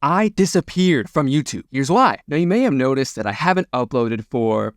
I disappeared from YouTube. Here's why. Now, you may have noticed that I haven't uploaded for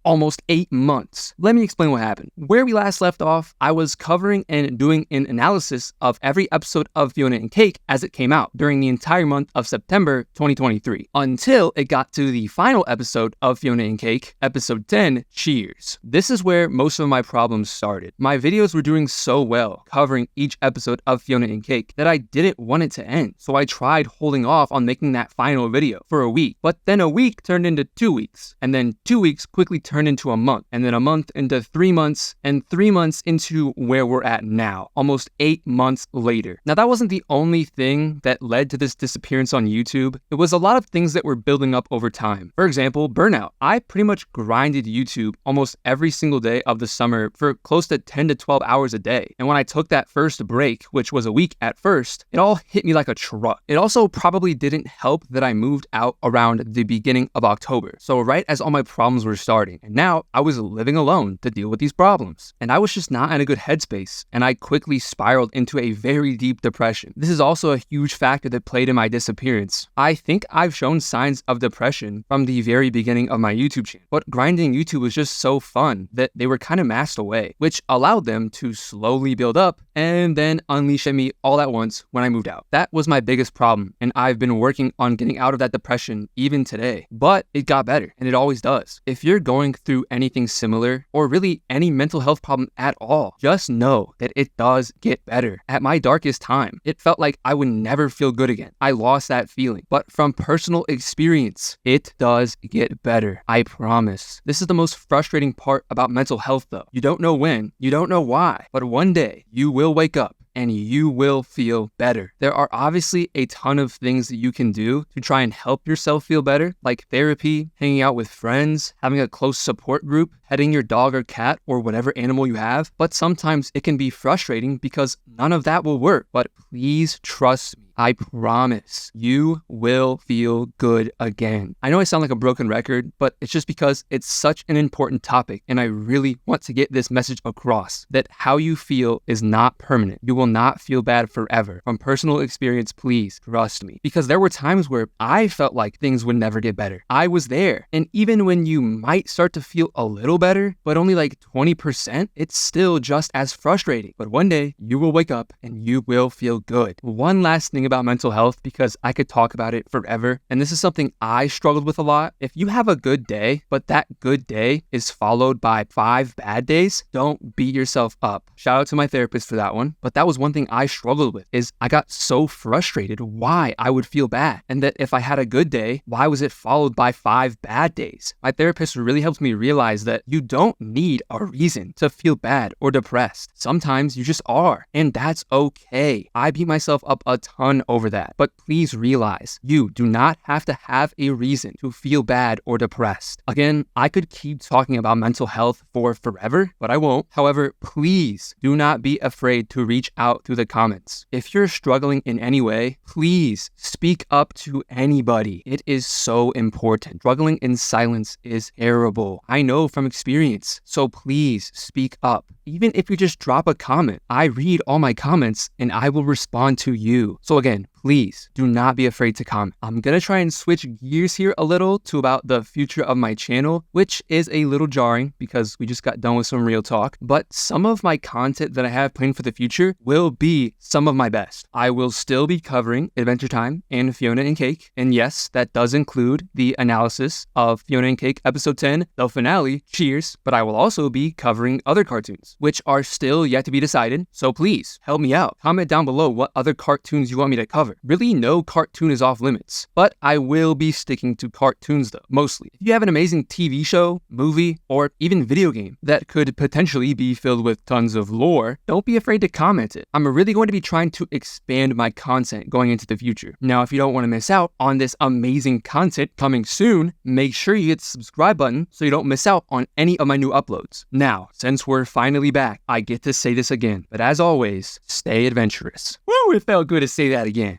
almost 8 months. Let me explain what happened. Where we last left off, I was covering and doing an analysis of every episode of Fionna and Cake as it came out during the entire month of September 2023, until it got to the final episode of Fionna and Cake, episode 10, Cheers. This is where most of my problems started. My videos were doing so well, covering each episode of Fionna and Cake, that I didn't want it to end. So I tried holding off on making that final video for a week. But then a week turned into 2 weeks, and then 2 weeks quickly turned into a month, and then a month into 3 months, and 3 months into where we're at now, almost 8 months later. Now, that wasn't the only thing that led to this disappearance on YouTube. It was a lot of things that were building up over time. For example, burnout. I pretty much grinded YouTube almost every single day of the summer for close to 10 to 12 hours a day. And when I took that first break, which was a week at first, it all hit me like a truck. It also probably didn't help that I moved out around the beginning of October. So right as all my problems were starting. And now I was living alone to deal with these problems. And I was just not in a good headspace. And I quickly spiraled into a very deep depression. This is also a huge factor that played in my disappearance. I think I've shown signs of depression from the very beginning of my YouTube channel. But grinding YouTube was just so fun that they were kind of masked away, which allowed them to slowly build up and then unleash at me all at once when I moved out. That was my biggest problem, and I've been working on getting out of that depression even today. But it got better, and it always does. If you're going through anything similar, or really any mental health problem at all, just know that it does get better. At my darkest time, it felt like I would never feel good again. I lost that feeling. But from personal experience, it does get better. I promise. This is the most frustrating part about mental health though. You don't know when, you don't know why, but one day you will wake up and you will feel better. There are obviously a ton of things that you can do to try and help yourself feel better, like therapy, hanging out with friends, having a close support group, petting your dog or cat or whatever animal you have. But sometimes it can be frustrating because none of that will work. But please trust me. I promise you will feel good again. I know I sound like a broken record, but it's just because it's such an important topic and I really want to get this message across that how you feel is not permanent. You will not feel bad forever. From personal experience, please trust me. Because there were times where I felt like things would never get better. I was there. And even when you might start to feel a little better, but only like 20%, it's still just as frustrating. But one day you will wake up and you will feel good. One last thing about mental health, because I could talk about it forever, and this is something I struggled with a lot. If you have a good day, but that good day is followed by 5 bad days, don't beat yourself up. Shout out to my therapist for that one. But that was one thing I struggled with, is I got so frustrated why I would feel bad. And that if I had a good day, why was it followed by 5 bad days? My therapist really helped me realize that you don't need a reason to feel bad or depressed. Sometimes you just are, and that's okay. I beat myself up a ton over that. But please realize, you do not have to have a reason to feel bad or depressed. Again, I could keep talking about mental health for forever, but I won't. However, please do not be afraid to reach out through the comments. If you're struggling in any way, please speak up to anybody. It is so important. Struggling in silence is terrible. I know from experience. So please speak up. Even if you just drop a comment, I read all my comments and I will respond to you. So again, please do not be afraid to comment. I'm gonna try and switch gears here a little to about the future of my channel, which is a little jarring because we just got done with some real talk. But some of my content that I have planned for the future will be some of my best. I will still be covering Adventure Time and Fionna and Cake. And yes, that does include the analysis of Fionna and Cake episode 10, the finale, Cheers. But I will also be covering other cartoons, which are still yet to be decided. So please help me out. Comment down below what other cartoons you want me to cover. Really, no cartoon is off limits, but I will be sticking to cartoons though, mostly. If you have an amazing TV show, movie, or even video game that could potentially be filled with tons of lore, don't be afraid to comment it. I'm really going to be trying to expand my content going into the future. Now, if you don't want to miss out on this amazing content coming soon, make sure you hit the subscribe button so you don't miss out on any of my new uploads. Now, since we're finally back, I get to say this again, but as always, stay adventurous. Woo, it felt good to say that again.